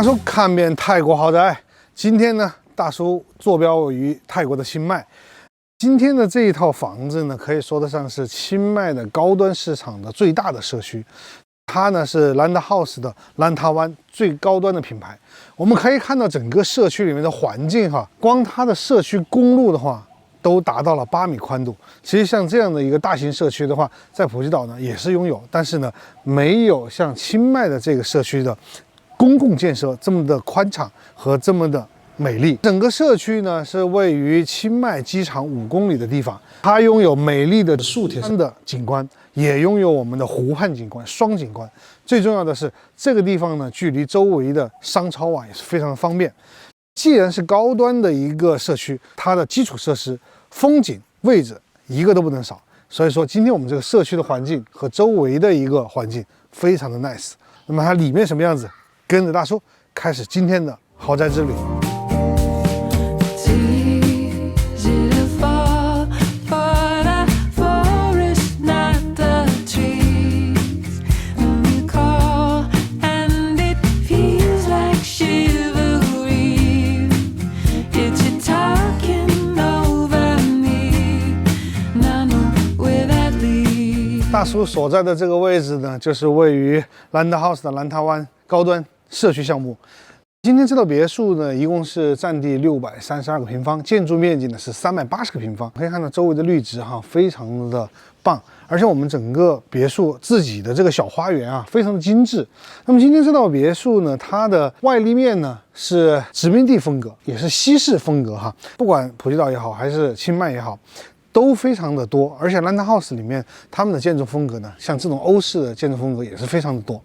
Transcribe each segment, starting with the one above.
大叔看遍泰国豪宅，今天呢，大叔坐标于泰国的清迈。今天的这一套房子呢，可以说得上是清迈的高端市场的最大的社区。它呢是 Landhaus 的兰塔湾最高端的品牌。我们可以看到整个社区里面的环境哈，光它的社区公路的话，都达到了8米宽度。其实像这样的一个大型社区的话，在普吉岛呢也是拥有，但是呢，没有像清迈的这个社区的公共建设这么的宽敞和这么的美丽。整个社区呢是位于清迈机场5公里的地方，它拥有美丽的树铁山的景观，也拥有我们的湖畔景观、双景观。最重要的是，这个地方呢距离周围的商超啊也是非常的方便。既然是高端的一个社区，它的基础设施、风景、位置一个都不能少。所以说，今天我们这个社区的环境和周围的一个环境非常的 nice。那么它里面什么样子？跟着大叔开始今天的豪宅之旅。大叔所在的这个位置呢，就是位于 Landhaus 的兰塔湾高端社区项目。今天这套别墅呢，一共是占地632个平方，建筑面积呢是380个平方。可以看到周围的绿植哈，非常的棒，而且我们整个别墅自己的这个小花园啊，非常的精致。那么今天这套别墅呢，它的外立面呢是殖民地风格，也是西式风格哈。不管普吉岛也好，还是清迈也好，都非常的多，而且 Landhaus 里面他们的建筑风格呢，像这种欧式的建筑风格也是非常的多。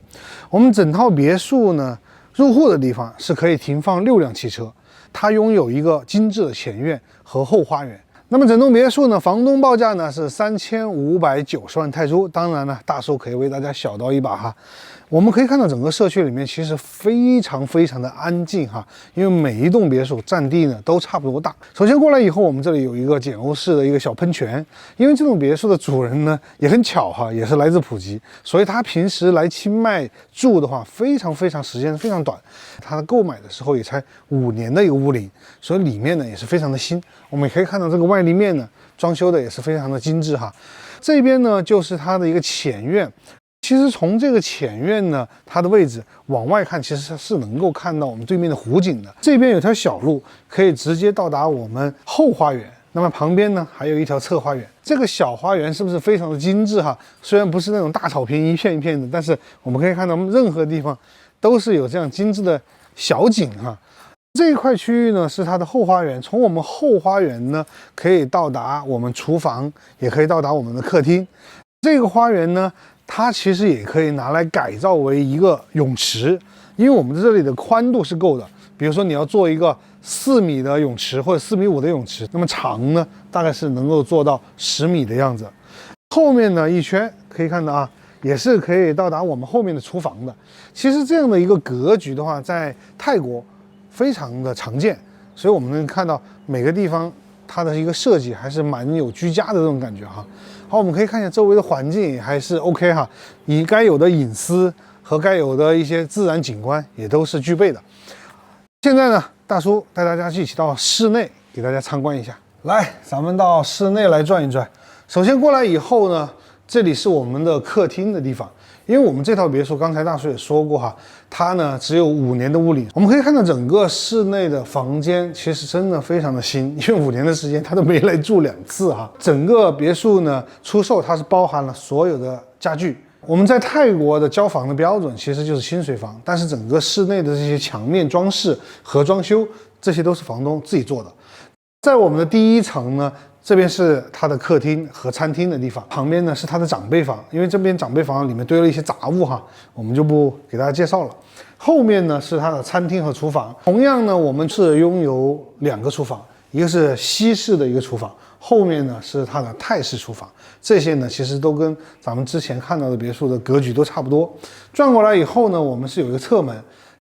我们整套别墅呢，入户的地方是可以停放6辆汽车，它拥有一个精致的前院和后花园。那么整栋别墅呢，房东报价呢是3590万泰铢，当然呢，大叔可以为大家小刀一把哈。我们可以看到整个社区里面其实非常的安静哈，因为每一栋别墅占地呢都差不多大。首先过来以后，我们这里有一个简欧式的一个小喷泉，因为这栋别墅的主人呢也很巧哈，也是来自普吉，所以他平时来清迈住的话，非常时间非常短。他购买的时候也才5年的一个屋龄，所以里面呢也是非常的新。我们也可以看到这个外立面呢，装修的也是非常的精致哈。这边呢就是它的一个前院。其实从这个前院呢，它的位置往外看，其实是能够看到我们对面的湖景的。这边有条小路，可以直接到达我们后花园。那么旁边呢，还有一条侧花园。这个小花园是不是非常的精致哈？虽然不是那种大草坪一片一片的，但是我们可以看到任何地方都是有这样精致的小景哈。这一块区域呢是它的后花园，从我们后花园呢可以到达我们厨房，也可以到达我们的客厅。这个花园呢，它其实也可以拿来改造为一个泳池，因为我们这里的宽度是够的。比如说你要做一个4米的泳池或者4.5米的泳池，那么长呢大概是能够做到10米的样子。后面呢一圈可以看到啊，也是可以到达我们后面的厨房的。其实这样的一个格局的话，在泰国非常的常见，所以我们能看到每个地方它的一个设计还是蛮有居家的这种感觉哈。好，我们可以看一下周围的环境还是 OK 哈，以该有的隐私和该有的一些自然景观也都是具备的。现在呢，大叔带大家一起到室内给大家参观一下。来，咱们到室内来转一转。首先过来以后呢，这里是我们的客厅的地方。因为我们这套别墅，刚才大叔也说过哈，它呢只有5年的屋龄。我们可以看到整个室内的房间其实真的非常的新，因为5年的时间他都没来住2次哈。整个别墅呢出售它是包含了所有的家具。我们在泰国的交房的标准其实就是清水房，但是整个室内的这些墙面装饰和装修，这些都是房东自己做的。在我们的第1层呢，这边是它的客厅和餐厅的地方，旁边呢是它的长辈房，因为这边长辈房里面堆了一些杂物哈，我们就不给大家介绍了。后面呢是它的餐厅和厨房，同样呢我们是拥有2个厨房，一个是西式的一个厨房，后面呢是它的泰式厨房。这些呢其实都跟咱们之前看到的别墅的格局都差不多。转过来以后呢，我们是有一个侧门，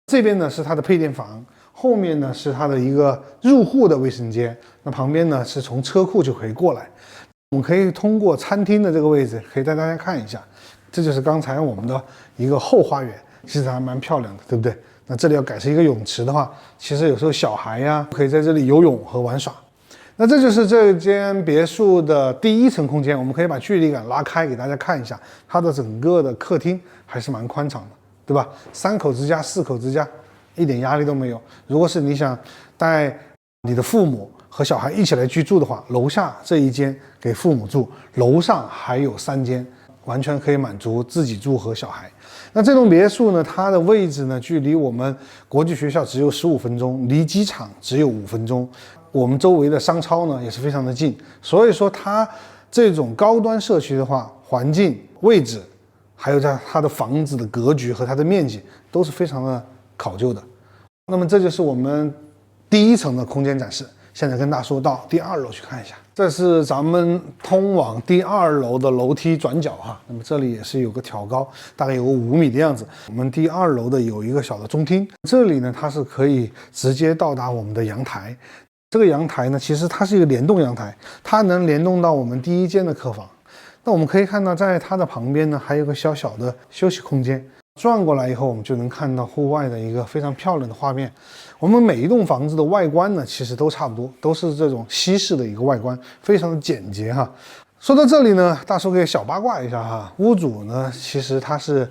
这边呢是它的配电房，后面呢是它的一个入户的卫生间，那旁边呢是从车库就可以过来。我们可以通过餐厅的这个位置，可以带大家看一下，这就是刚才我们的一个后花园，其实还蛮漂亮的，对不对？那这里要改成一个泳池的话，其实有时候小孩呀可以在这里游泳和玩耍。那这就是这间别墅的第一层空间，我们可以把距离感拉开给大家看一下，它的整个的客厅还是蛮宽敞的，对吧？3口之家、4口之家，一点压力都没有。如果是你想带你的父母和小孩一起来居住的话，楼下这一间给父母住，楼上还有3间，完全可以满足自己住和小孩。那这栋别墅呢，它的位置呢，距离我们国际学校只有15分钟，离机场只有5分钟，我们周围的商超呢也是非常的近。所以说它这种高端社区的话，环境、位置，还有它的房子的格局和它的面积都是非常的考究的。那么这就是我们第1层的空间展示。现在跟大叔到第2楼去看一下，这是咱们通往第2楼的楼梯转角哈。那么这里也是有个挑高，大概有个5米的样子。我们第2楼的有一个小的中厅，这里呢它是可以直接到达我们的阳台。这个阳台呢，其实它是一个联动阳台，它能联动到我们第1间的客房。那我们可以看到，在它的旁边呢，还有个小小的休息空间。转过来以后，我们就能看到户外的一个非常漂亮的画面。我们每一栋房子的外观呢，其实都差不多，都是这种西式的一个外观，非常的简洁哈。说到这里呢，大叔可以小八卦一下哈。屋主呢，其实他是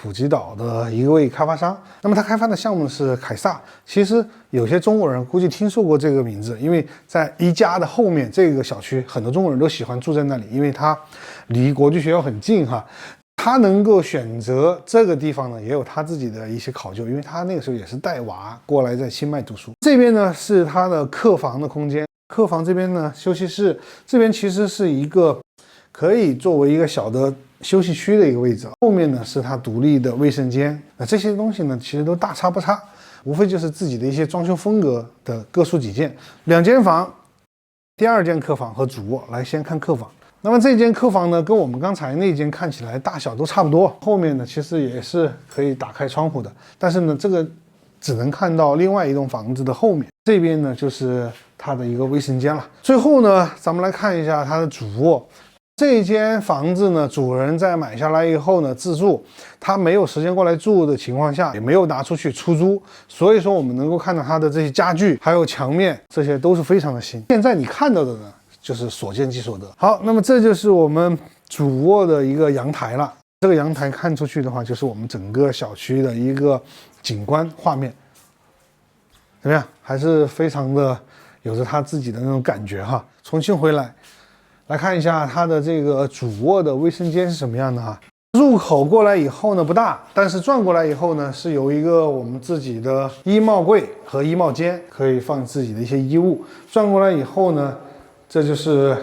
普吉岛的一位开发商，那么他开发的项目是凯撒。其实有些中国人估计听说过这个名字，因为在宜家的后面这个小区，很多中国人都喜欢住在那里，因为它离国际学校很近哈。他能够选择这个地方呢，也有他自己的一些考究，因为他那个时候也是带娃过来在清迈读书。这边呢是他的客房的空间，客房这边呢休息室，这边其实是一个可以作为一个小的休息区的一个位置。后面呢是他独立的卫生间，那这些东西呢其实都大差不差，无非就是自己的一些装修风格的各抒己见。2间房，第2间客房和主卧。来先看客房。那么这间客房呢，跟我们刚才那间看起来大小都差不多，后面呢其实也是可以打开窗户的，但是呢这个只能看到另外一栋房子的后面，这边呢就是它的一个卫生间了。最后呢，咱们来看一下它的主卧。这间房子呢，主人在买下来以后呢，自住，他没有时间过来住的情况下，也没有拿出去出租，所以说我们能够看到它的这些家具，还有墙面，这些都是非常的新。现在你看到的呢，就是所见即所得。好，那么这就是我们主卧的一个阳台了。这个阳台看出去的话，就是我们整个小区的一个景观画面，怎么样？还是非常的有着它自己的那种感觉哈。重新回来看一下它的这个主卧的卫生间是什么样的哈。入口过来以后呢不大，但是转过来以后呢是有一个我们自己的衣帽柜和衣帽间，可以放自己的一些衣物。转过来以后呢，这就是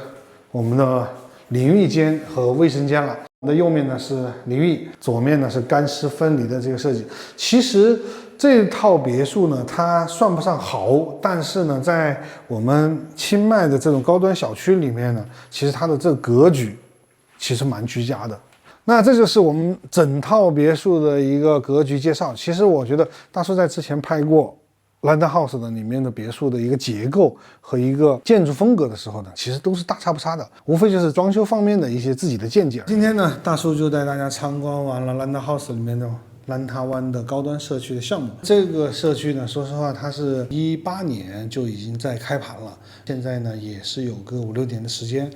我们的淋浴间和卫生间了。我们的右面呢是淋浴，左面呢是干湿分离的这个设计。其实这套别墅呢，它算不上豪，但是呢，在我们清迈的这种高端小区里面呢，其实它的这个格局其实蛮居家的。那这就是我们整套别墅的一个格局介绍。其实我觉得大叔在之前拍过London House 的里面的别墅的一个结构和一个建筑风格的时候呢，其实都是大差不差的，无非就是装修方面的一些自己的见解。今天呢，大叔就带大家参观完了 London House 里面的兰塔湾的高端社区的项目。这个社区呢，说实话，它是18年就已经在开盘了，现在呢也是有个5、6年的时间。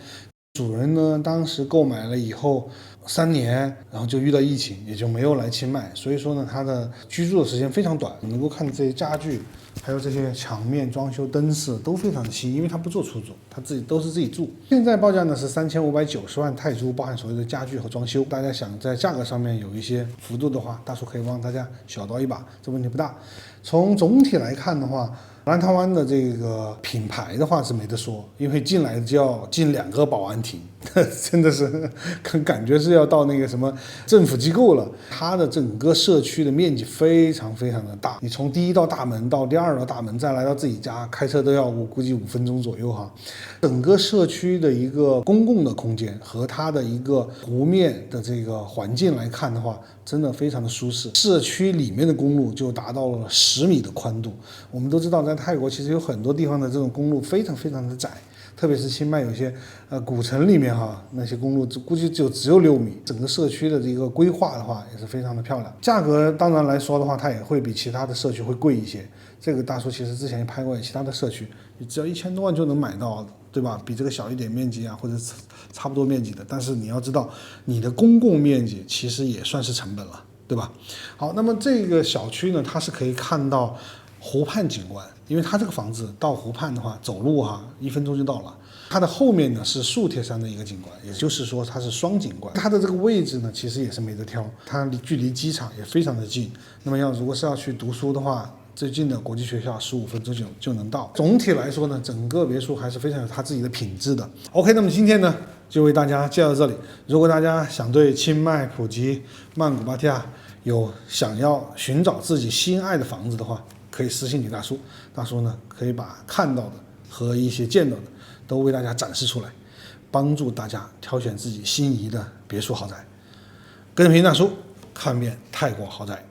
主人呢，当时购买了以后3年，然后就遇到疫情，也就没有来清迈，所以说呢，他的居住的时间非常短。能够看到这些家具，还有这些墙面装修、灯饰都非常的新，因为他不做出租，他都是自己住。现在报价呢是3590万泰铢，包含所有的家具和装修。大家想在价格上面有一些幅度的话，大叔可以帮大家小刀一把，这问题不大。从总体来看的话，兰塔湾的这个品牌的话是没得说，因为进来就要进2个保安亭，真的是感觉是要到那个什么政府机构了。它的整个社区的面积非常非常的大，你从第1道大门到第2道大门，再来到自己家，开车都要我估计5分钟左右哈。整个社区的一个公共的空间和它的一个湖面的这个环境来看的话，真的非常的舒适。社区里面的公路就达到了10米的宽度。我们都知道，在泰国其实有很多地方的这种公路非常非常的窄，特别是清迈有些古城里面哈，那些公路估计只有6米，整个社区的这个规划的话也是非常的漂亮。价格当然来说的话，它也会比其他的社区会贵一些。这个大叔其实之前也拍过其他的社区，你只要1000多万就能买到，对吧？比这个小一点面积啊，或者差不多面积的。但是你要知道，你的公共面积其实也算是成本了，对吧？好，那么这个小区呢，它是可以看到湖畔景观，因为它这个房子到湖畔的话，走路1分钟就到了。它的后面呢是树铁山的一个景观，也就是说它是双景观。它的这个位置呢，其实也是没得挑，它距离机场也非常的近。那么如果是要去读书的话，最近的国际学校15分钟就能到。总体来说呢，整个别墅还是非常有它自己的品质的。OK， 那么今天呢就为大家介绍到这里。如果大家想对清迈、普吉、曼谷、芭提雅有想要寻找自己心爱的房子的话，可以私信给大叔，大叔呢可以把看到的和一些见到的都为大家展示出来，帮助大家挑选自己心仪的别墅豪宅。跟着平大叔看遍泰国豪宅。